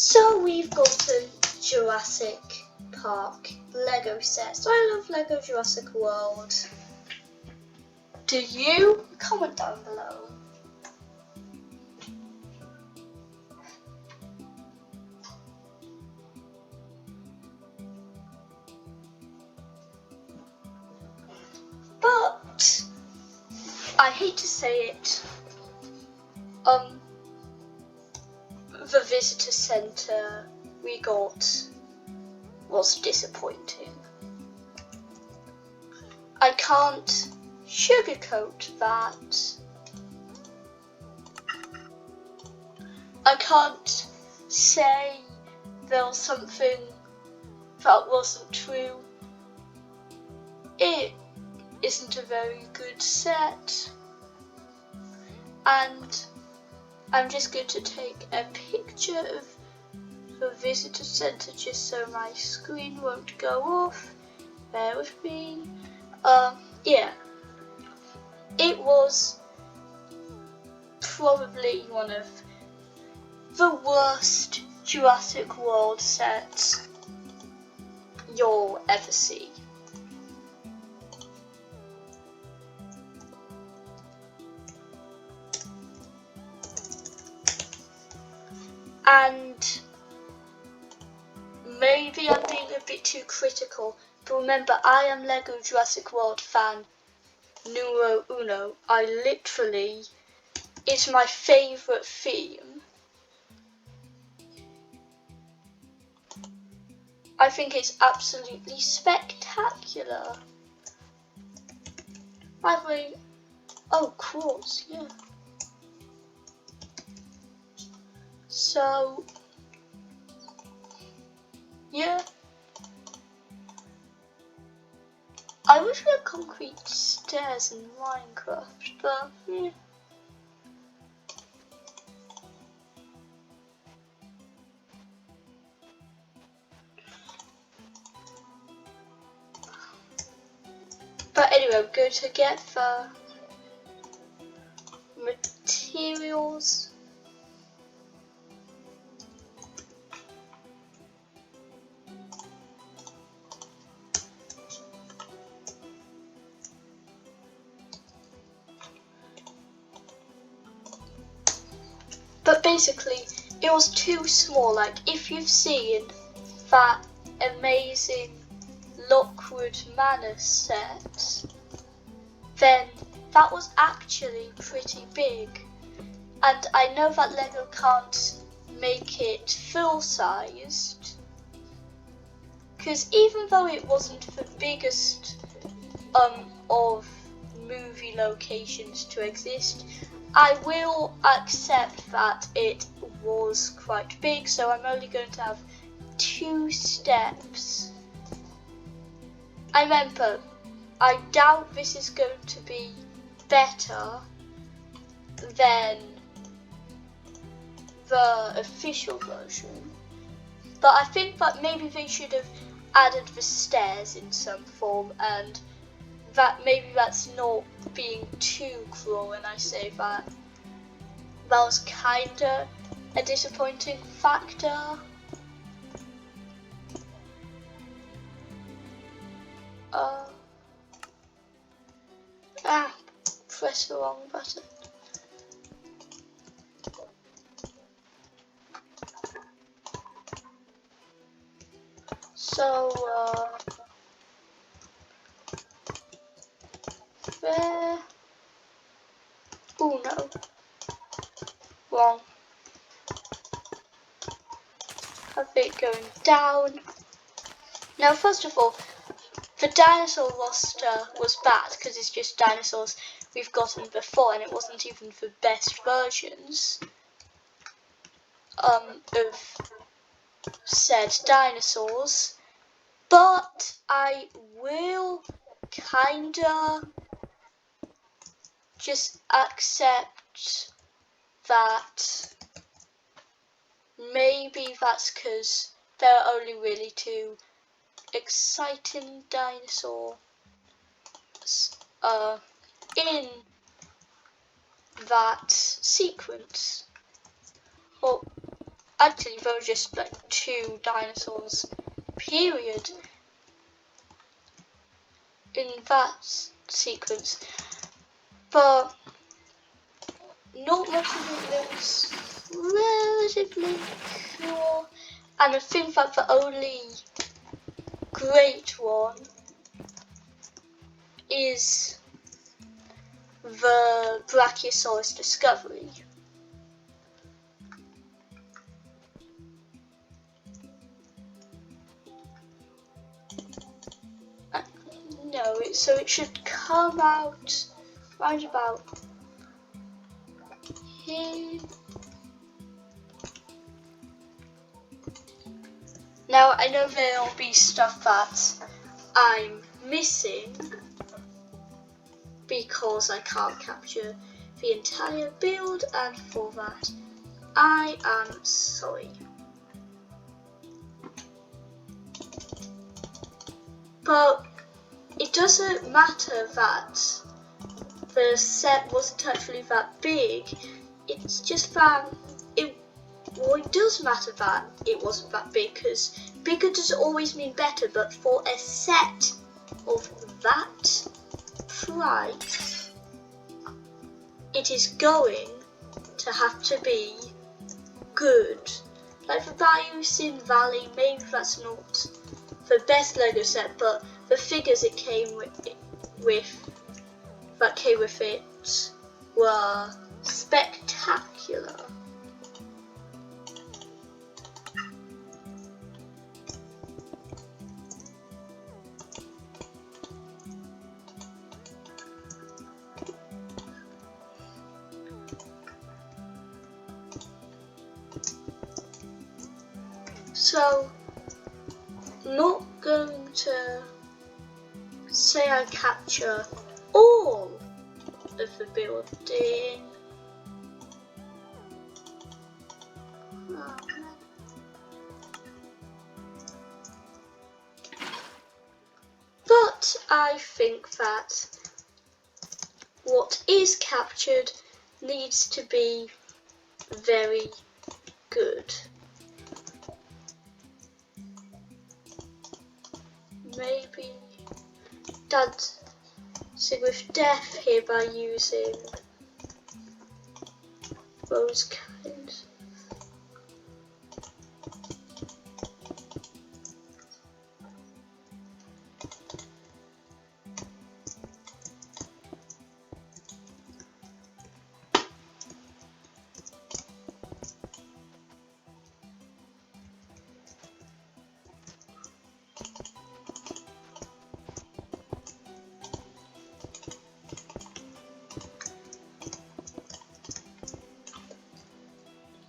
So we've got a Jurassic Park Lego set. So I love Lego Jurassic World. Do you? Comment down below. But I hate to say it, the visitor center we got was disappointing. I can't sugarcoat that. I can't say there was something that wasn't true. It isn't a very good set, and I'm just going to take a picture of the visitor center just so my screen won't go off. Bear with me. Yeah, it was probably one of the worst Jurassic World sets you'll ever see. And maybe I'm being a bit too critical, but remember, I am Lego Jurassic World fan numero uno. It's my favourite theme. I think it's absolutely spectacular. Oh, quartz, yeah. So, yeah. I wish we had concrete stairs in Minecraft, but yeah. But anyway, I'm going to get the materials. But basically, it was too small. Like, if you've seen that amazing Lockwood Manor set, then that was actually pretty big. And I know that Lego can't make it full-sized, because even though it wasn't the biggest of movie locations to exist, I will accept that it was quite big, so I'm only going to have 2 steps. I remember, I doubt this is going to be better than the official version, but I think that maybe they should have added the stairs in some form, and that maybe that's not being too cruel when I say that. That was kinda a disappointing factor. Press the wrong button. So, there. Oh no. Wrong. Have it going down. Now, first of all, the dinosaur roster was bad because it's just dinosaurs we've gotten before, and it wasn't even the best versions of said dinosaurs. But I will kinda just accept that maybe that's because there are only really 2 exciting dinosaurs in that sequence. Well, actually there were just like 2 dinosaurs, period, in that sequence. But not much of it looks relatively cool, and I think that the only great one is the Brachiosaurus discovery. No, so it should come out round about here. Now I know there'll be stuff that I'm missing because I can't capture the entire build, and for that I am sorry. But it doesn't matter that the set wasn't actually that big, it's just that it does matter that it wasn't that big, because bigger doesn't always mean better, but for a set of that price, it is going to have to be good. Like the Biosyn Valley, maybe that's not the best Lego set, but the figures it came with that came with it were spectacular. So, not going to say I capture all of the building. But I think that what is captured needs to be very good. Maybe dancing with death here by using those kinds.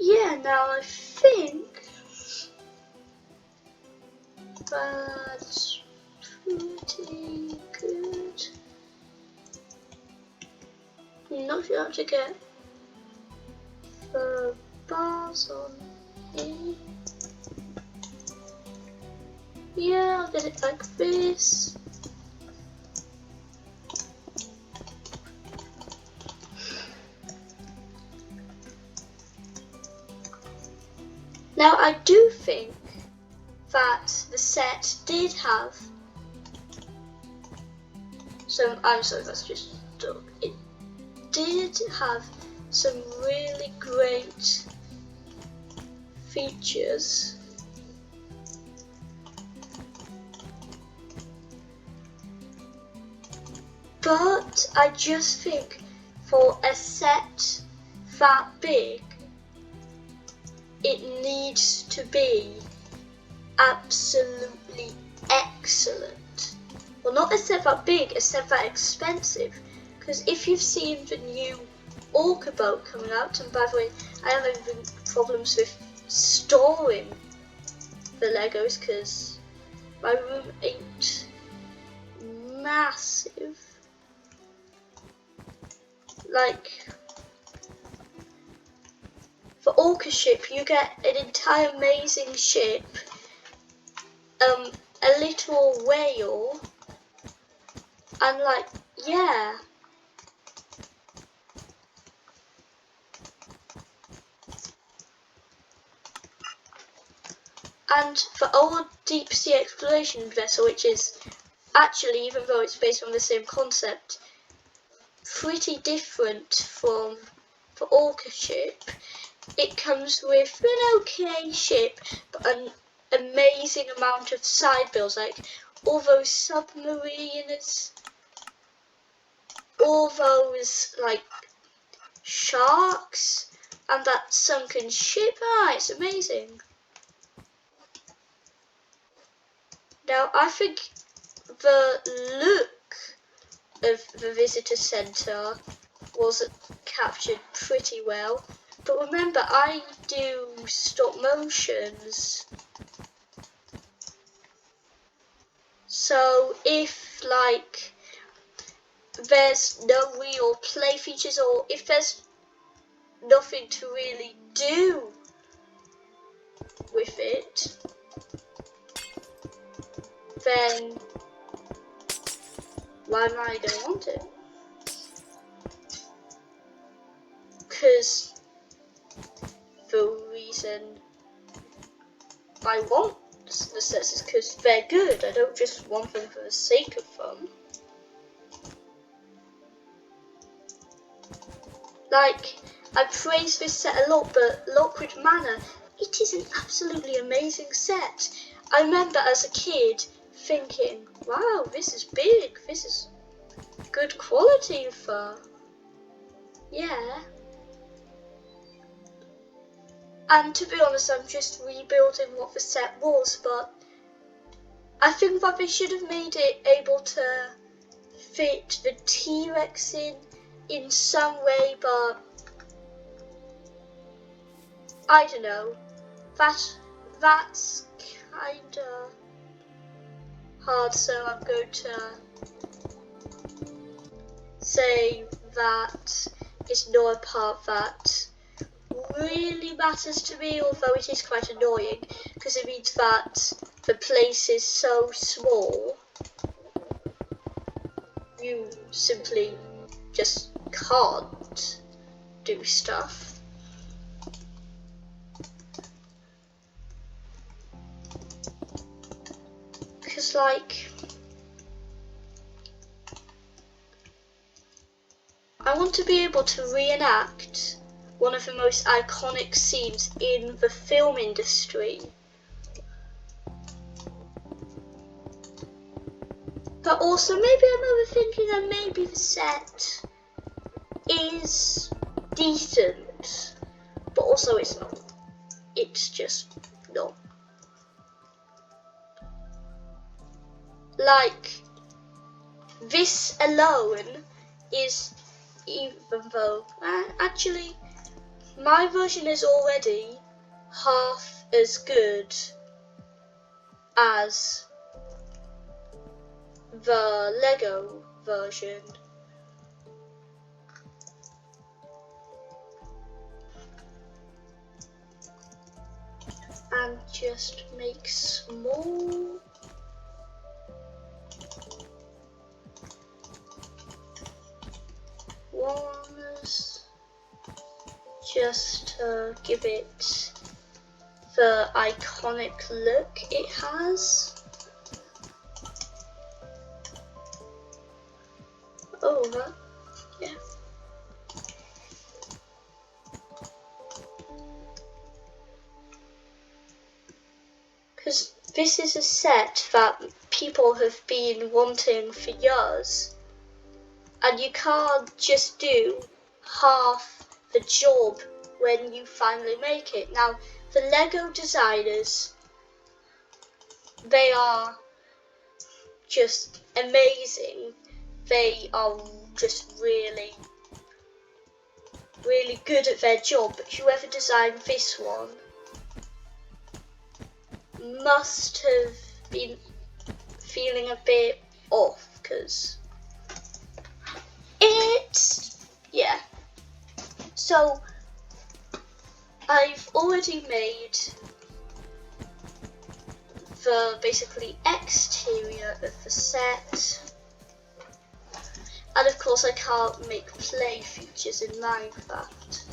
Yeah, now I think that's pretty good. Not sure how to get the bars on here. Yeah, I'll get it like this. Now I do think that the set did have some, I'm sorry, that's just stuck. It did have some really great features. But I just think for a set that big, it needs to be absolutely excellent. Well, not a set that big, a set that expensive. Because if you've seen the new Orca boat coming out, and by the way, I am having problems with storing the Legos because my room ain't massive. Like, for Orca ship, you get an entire amazing ship, a little whale, and like, yeah. And the old deep sea exploration vessel, which is actually, even though it's based on the same concept, pretty different from the Orca ship. It comes with an okay ship, but an amazing amount of side builds, like all those submarines, all those like sharks, and that sunken ship. Ah, it's amazing. Now I think the look of the visitor centre was captured pretty well. But remember, I do stop motions. So if like there's no real play features, or if there's nothing to really do with it, then why am I gonna want it? Because the reason I want the sets is because they're good. I don't just want them for the sake of them. Like, I praise this set a lot, but Lockwood Manor, it is an absolutely amazing set. I remember as a kid thinking, wow, this is big, this is good quality for, yeah. And to be honest, I'm just rebuilding what the set was, but I think that they should have made it able to fit the T-Rex in some way, but I don't know. That's kinda hard, so I'm going to say that it's not a part that really matters to me, although it is quite annoying because it means that the place is so small you simply just can't do stuff. Because like I want to be able to reenact one of the most iconic scenes in the film industry. But also maybe I'm overthinking that maybe the set is decent, but also it's not. It's just not. Like, this alone is, even though, actually, my version is already half as good as the Lego version. And just make small ones just to give it the iconic look it has. Oh, that, yeah. Because this is a set that people have been wanting for years, and you can't just do half the job when you finally make it. Now, the Lego designers, they are just amazing. They are just really, really good at their job. But whoever designed this one must have been feeling a bit off, because it's, yeah. So I've already made the basically exterior of the set, and of course I can't make play features in Minecraft.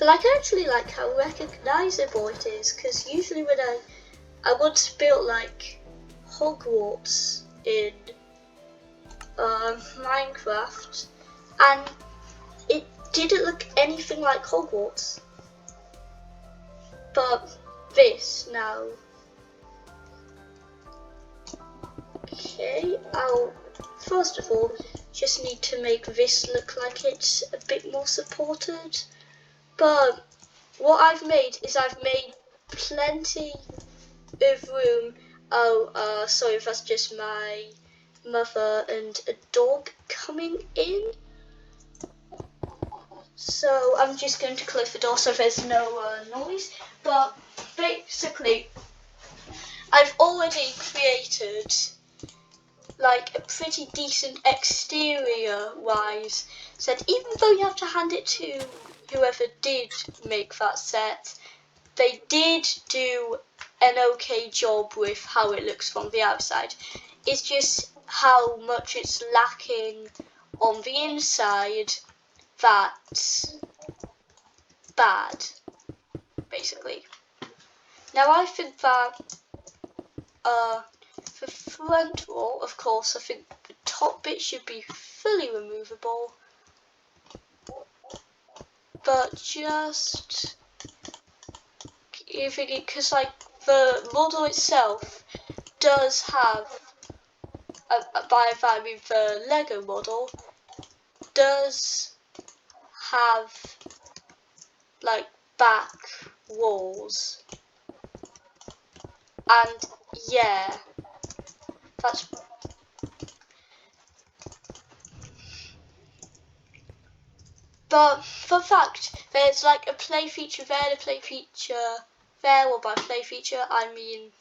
But I can actually like how recognizable it is, because usually when I once built like Hogwarts in Minecraft, and it didn't look anything like Hogwarts. But this now. Okay, I'll first of all just need to make this look like it's a bit more supported. But what I've made is I've made plenty of room. Oh, sorry, that's just my mother and a dog coming in. So I'm just going to close the door so there's no noise. But basically, I've already created like a pretty decent exterior wise set, even though you have to hand it to whoever did make that set. They did do an okay job with how it looks from the outside. It's just how much it's lacking on the inside that's bad, basically. Now I think that the front wall, of course, I think the top bit should be fully removable, but just giving it, because like the model itself does have, by that I mean the Lego model, does have like back walls, and yeah, that's but the fact there's like a play feature there, a play feature there, or by play feature I mean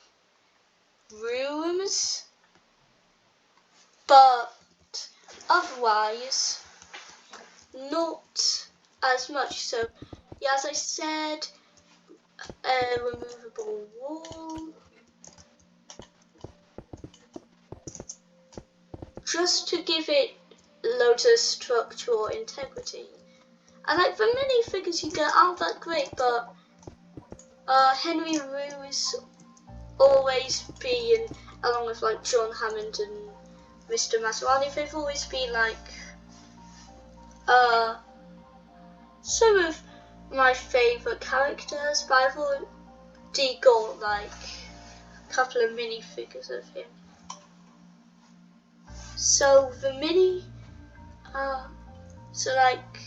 rooms, but otherwise not as much. So yeah, as I said, a removable wall, just to give it loads of structural integrity. And like the minifigures you get aren't that great, but Henry Rue has always been, along with like John Hammond and Mr. Maserati, they've always been like some of my favourite characters, but I've already got like a couple of minifigures of him. So the so like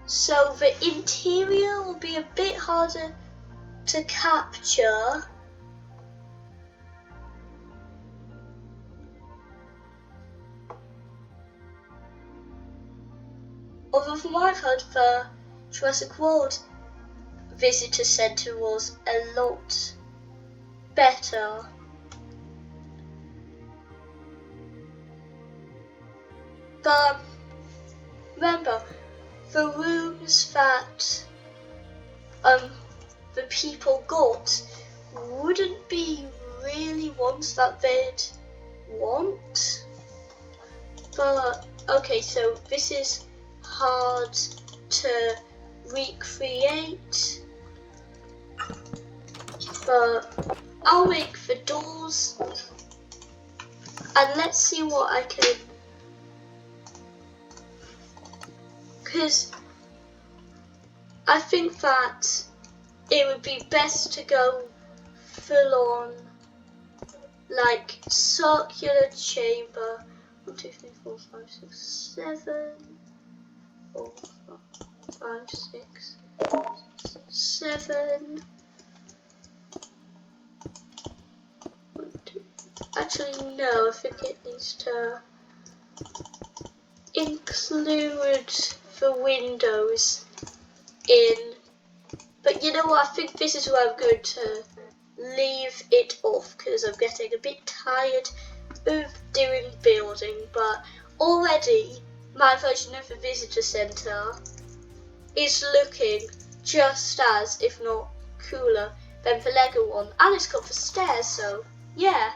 so the interior will be a bit harder to capture. Although from what I've heard, the Jurassic World Visitor Centre was a lot better. But remember, the rooms that the people got wouldn't be really ones that they'd want. But okay, so this is hard to recreate, but I'll make the doors, and let's see what I can, because I think that it would be best to go full on like circular chamber. 1, 2, 3, 4, 5, 6, 7, 4, 5, 6, 7. 1, 2. Actually, no, I think it needs to include the windows in. But you know what? I think this is where I'm going to leave it off, because I'm getting a bit tired of doing building. But already my version of the visitor centre is looking just as, if not cooler, then the Lego one, and it's got the stairs, so yeah.